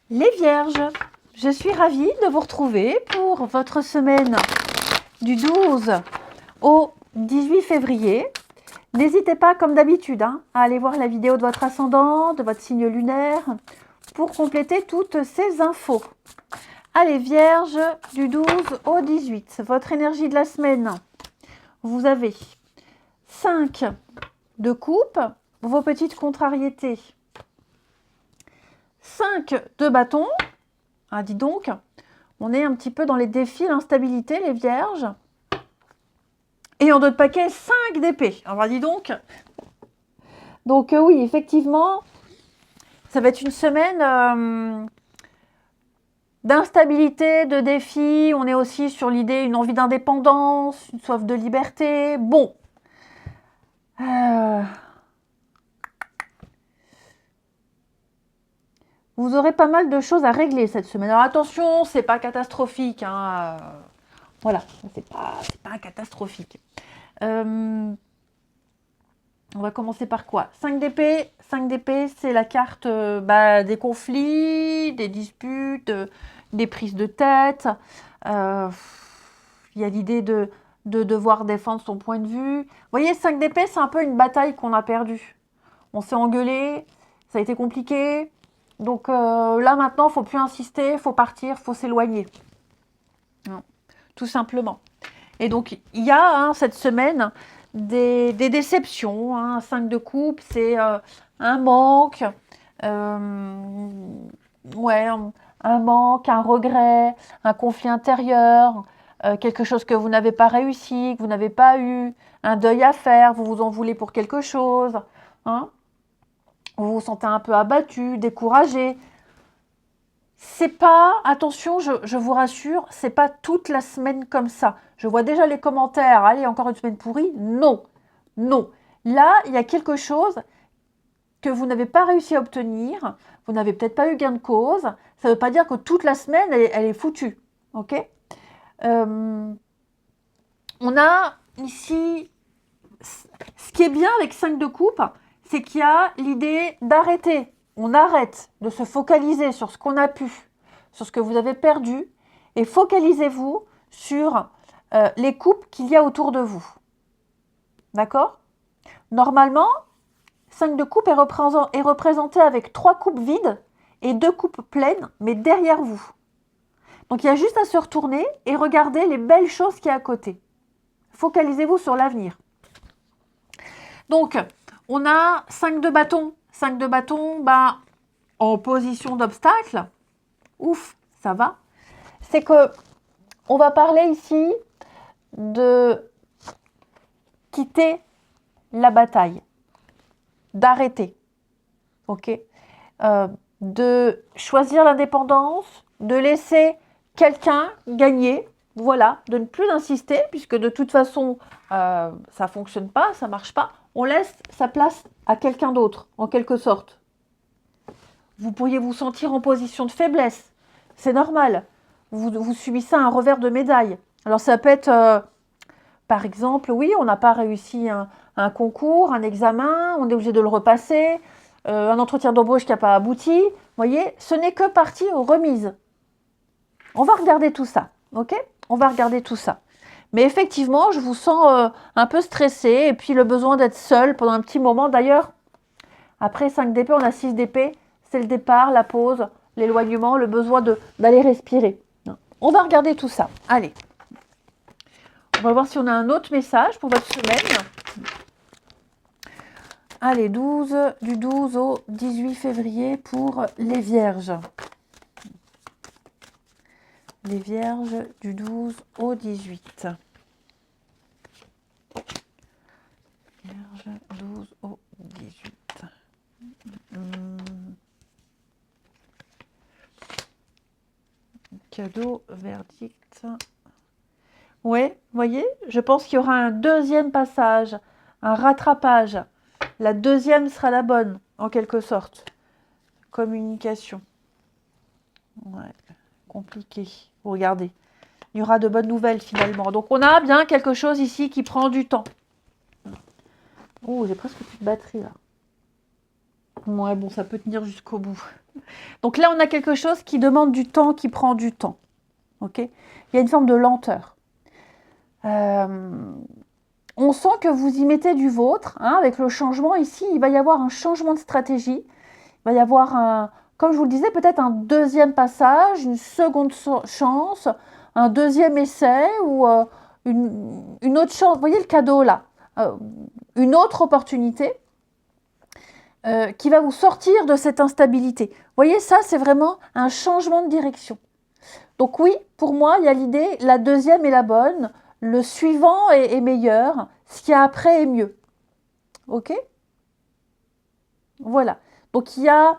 Les Vierges, je suis ravie de vous retrouver pour votre semaine du 12 au 18 février. N'hésitez pas, comme d'habitude, à aller voir la vidéo de votre ascendant, de votre signe lunaire, pour compléter toutes ces infos. Allez, Vierge, du 12 au 18, votre énergie de la semaine. Vous avez 5 de coupe, vos petites contrariétés. 5 de bâton. Ah, dis donc, on est un petit peu dans les défis, l'instabilité, les Vierges. Et en d'autres paquets, 5 d'épée. Alors, dis donc. Donc, oui, effectivement, ça va être une semaine d'instabilité, de défis. On est aussi sur l'idée, une envie d'indépendance, une soif de liberté. Bon. Vous aurez pas mal de choses à régler cette semaine. Alors, attention, c'est pas catastrophique. Voilà, c'est pas catastrophique. On va commencer par quoi? 5 d'épée. 5 d'épée, c'est la carte des conflits, des disputes, des prises de tête. Il y a l'idée de devoir défendre son point de vue. Vous voyez, 5 d'épée, c'est un peu une bataille qu'on a perdue. On s'est engueulé, ça a été compliqué. Donc là, maintenant, il ne faut plus insister, il faut partir, il faut s'éloigner. Tout simplement. Et donc, il y a cette semaine des déceptions. 5 de coupe, c'est un manque, un manque, un regret, un conflit intérieur, quelque chose que vous n'avez pas réussi, que vous n'avez pas eu, un deuil à faire, vous vous en voulez pour quelque chose. Vous vous sentez un peu abattu, découragé. C'est pas, attention, je vous rassure, c'est pas toute la semaine comme ça. Je vois déjà les commentaires, allez, encore une semaine pourrie. Non, non. Là, il y a quelque chose que vous n'avez pas réussi à obtenir. Vous n'avez peut-être pas eu gain de cause. Ça ne veut pas dire que toute la semaine, elle est foutue. Ok. On a ici, ce qui est bien avec 5 de coupe, c'est qu'il y a l'idée d'arrêter. On arrête de se focaliser sur ce qu'on a pu, sur ce que vous avez perdu, et focalisez-vous sur les coupes qu'il y a autour de vous. D'accord? Normalement, 5 de coupe est représenté avec 3 coupes vides et 2 coupes pleines, mais derrière vous. Donc il y a juste à se retourner et regarder les belles choses qu'il y a à côté. Focalisez-vous sur l'avenir. Donc, on a 5 de bâton. 5 de bâton, en position d'obstacle. Ouf, ça va. C'est que on va parler ici de quitter la bataille, d'arrêter, ok, de choisir l'indépendance, de laisser quelqu'un gagner, voilà, de ne plus insister, puisque de toute façon, ça fonctionne pas, ça marche pas. On laisse sa place à quelqu'un d'autre, en quelque sorte. Vous pourriez vous sentir en position de faiblesse. C'est normal. Vous subissez un revers de médaille. Alors ça peut être, par exemple, oui, on n'a pas réussi un concours, un examen, on est obligé de le repasser, un entretien d'embauche qui n'a pas abouti. Vous voyez, ce n'est que partie remise. On va regarder tout ça, ok? On va regarder tout ça. Mais effectivement, je vous sens un peu stressé et puis le besoin d'être seul pendant un petit moment. D'ailleurs, après 5 d'épée, on a 6 d'épée. C'est le départ, la pause, l'éloignement, le besoin d'aller respirer. On va regarder tout ça. Allez. On va voir si on a un autre message pour votre semaine. Allez, du 12 au 18 février pour les Vierges. Les Vierges du 12 au 18. Vierges 12 au 18. Cadeau, verdict. Ouais, vous voyez, je pense qu'il y aura un deuxième passage, un rattrapage. La deuxième sera la bonne, en quelque sorte. Communication. Ouais, compliqué. Vous regardez. Il y aura de bonnes nouvelles finalement. Donc on a bien quelque chose ici qui prend du temps. Oh, j'ai presque plus de batterie là. Ouais, bon, ça peut tenir jusqu'au bout. Donc là, on a quelque chose qui demande du temps, qui prend du temps. Ok? Il y a une forme de lenteur. On sent que vous y mettez du vôtre. Hein, avec le changement ici, il va y avoir un changement de stratégie. Il va y avoir, comme je vous le disais, peut-être un deuxième passage, une seconde chance, un deuxième essai ou une autre chance. Vous voyez le cadeau là, une autre opportunité qui va vous sortir de cette instabilité. Vous voyez, ça, c'est vraiment un changement de direction. Donc oui, pour moi, il y a l'idée, la deuxième est la bonne, le suivant est meilleur, ce qu'il y a après est mieux. Ok? Voilà. Donc il y a...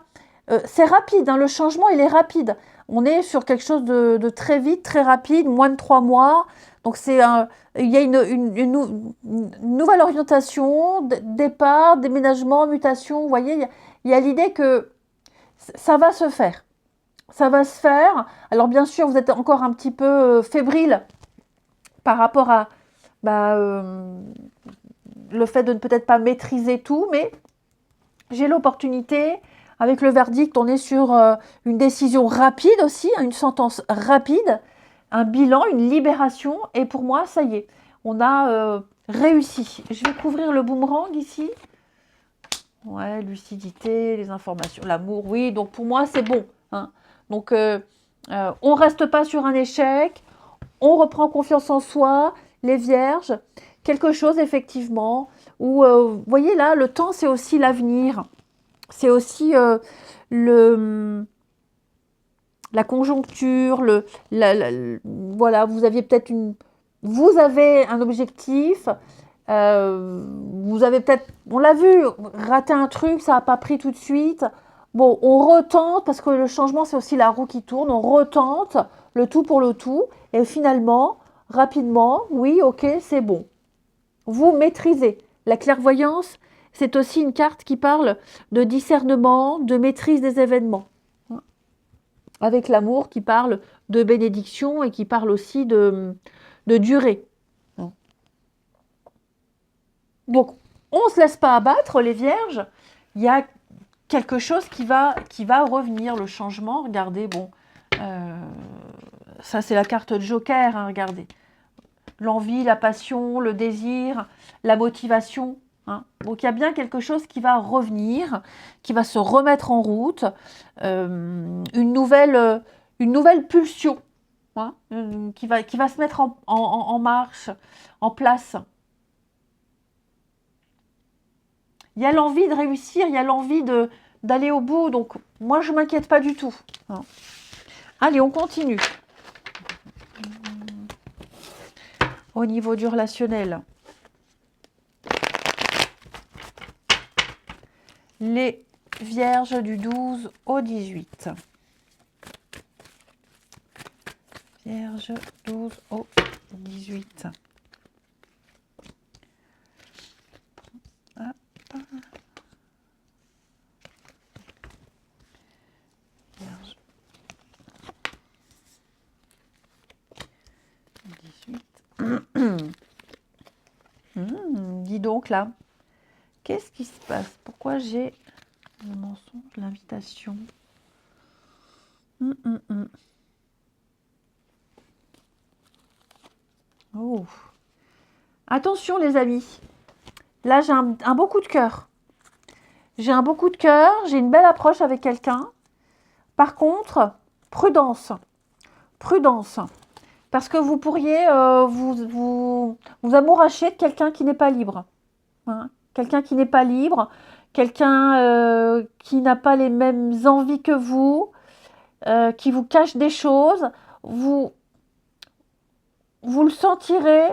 c'est rapide, hein, le changement, il est rapide. On est sur quelque chose de très vite, très rapide, moins de 3 mois. Donc il y a une nouvelle orientation, départ, déménagement, mutation. Vous voyez, il y a l'idée que ça va se faire. Ça va se faire. Alors bien sûr, vous êtes encore un petit peu fébrile par rapport à le fait de ne peut-être pas maîtriser tout, mais j'ai l'opportunité, avec le verdict, on est sur une décision rapide aussi, une sentence rapide, un bilan, une libération, et pour moi, ça y est, on a réussi. Je vais couvrir le boomerang ici. Ouais, lucidité, les informations, l'amour, oui, donc pour moi, c'est bon. Hein. Donc, on ne reste pas sur un échec, on reprend confiance en soi, les vierges, quelque chose effectivement, où, vous voyez là, le temps, c'est aussi l'avenir. C'est aussi la conjoncture, voilà, vous aviez peut-être vous avez un objectif, vous avez peut-être, on l'a vu, raté un truc, ça n'a pas pris tout de suite. Bon, on retente, parce que le changement, c'est aussi la roue qui tourne, on retente le tout pour le tout, et finalement, rapidement, oui, ok, c'est bon. Vous maîtrisez. La clairvoyance, c'est aussi une carte qui parle de discernement, de maîtrise des événements. Avec l'amour qui parle de bénédiction et qui parle aussi de durée. Donc, on ne se laisse pas abattre, les vierges. Il y a quelque chose qui va revenir, le changement. Regardez, bon, ça c'est la carte de Joker, hein, regardez. L'envie, la passion, le désir, la motivation. Hein. Donc il y a bien quelque chose qui va revenir, qui va se remettre en route, une nouvelle pulsion, hein, qui va se mettre en marche, en place. Il y a l'envie de réussir, il y a l'envie d'aller au bout, donc moi je ne m'inquiète pas du tout. Hein. Allez, on continue. Au niveau du relationnel. Les vierges du 12 au 18. Vierge 12 au 18. Vierge 18. Dis donc là, qu'est-ce qui se passe? Pourquoi j'ai le mensonge, l'invitation? Oh. Attention les amis, là j'ai un beau coup de cœur. J'ai un beau coup de cœur, j'ai une belle approche avec quelqu'un. Par contre, prudence. Prudence. Parce que vous pourriez vous amouracher de quelqu'un qui n'est pas libre. Hein, quelqu'un qui n'est pas libre, quelqu'un qui n'a pas les mêmes envies que vous, qui vous cache des choses. Vous le sentirez.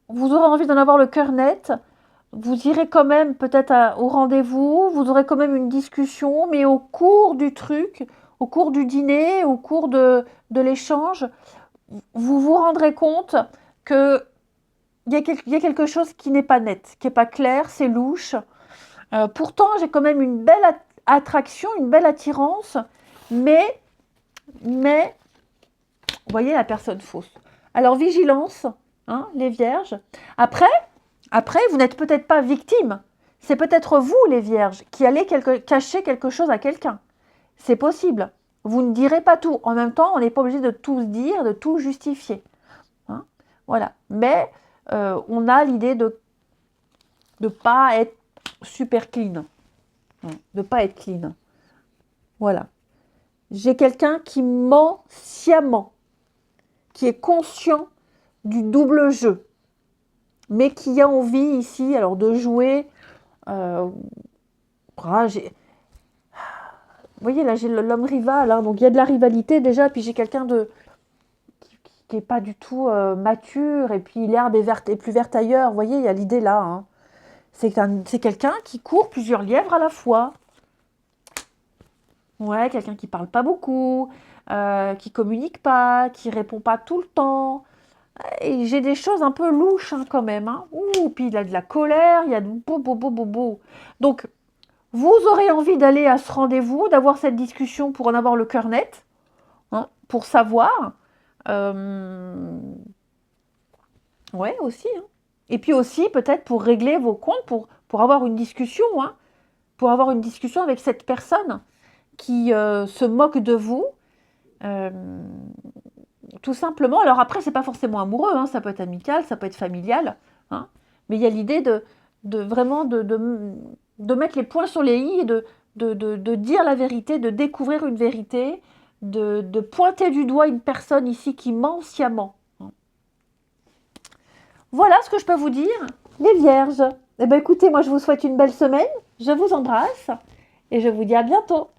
Vous aurez envie d'en avoir le cœur net. Vous irez quand même peut-être au rendez-vous, vous aurez quand même une discussion, mais au cours du truc, au cours du dîner, au cours de l'échange, vous vous rendrez compte qu'il y a quelque chose qui n'est pas net, qui n'est pas clair, c'est louche. Pourtant, j'ai quand même une belle attraction, une belle attirance, mais, vous voyez la personne fausse. Alors, vigilance, hein, les vierges. Après, vous n'êtes peut-être pas victime. C'est peut-être vous, les vierges, qui allez cacher quelque chose à quelqu'un. C'est possible. Vous ne direz pas tout. En même temps, on n'est pas obligé de tout se dire, de tout justifier. Hein, voilà. Mais on a l'idée de ne pas être super clean. De ne pas être clean. Voilà. J'ai quelqu'un qui ment sciemment, qui est conscient du double jeu, mais qui a envie ici alors de jouer. Vous voyez, là, j'ai l'homme rival, hein, donc il y a de la rivalité déjà, puis j'ai quelqu'un qui n'est pas du tout mature, et puis l'herbe est verte et plus verte ailleurs. Vous voyez, il y a l'idée là. Hein. C'est quelqu'un qui court plusieurs lièvres à la fois. Ouais, quelqu'un qui parle pas beaucoup, qui communique pas, qui répond pas tout le temps. Et j'ai des choses un peu louches hein, quand même. Hein. Ouh, puis il y a de la colère, il y a de beau. Donc, vous aurez envie d'aller à ce rendez-vous, d'avoir cette discussion pour en avoir le cœur net, hein, pour savoir. Ouais, aussi. Hein. Et puis aussi, peut-être pour régler vos comptes, pour avoir une discussion, hein, pour avoir une discussion avec cette personne qui se moque de vous. Tout simplement. Alors après, c'est pas forcément amoureux, hein, ça peut être amical, ça peut être familial. Hein, mais il y a l'idée de vraiment de mettre les points sur les i et de dire la vérité, de découvrir une vérité, de pointer du doigt une personne ici qui ment sciemment. Voilà ce que je peux vous dire, les vierges. Eh bien écoutez, moi je vous souhaite une belle semaine, je vous embrasse et je vous dis à bientôt.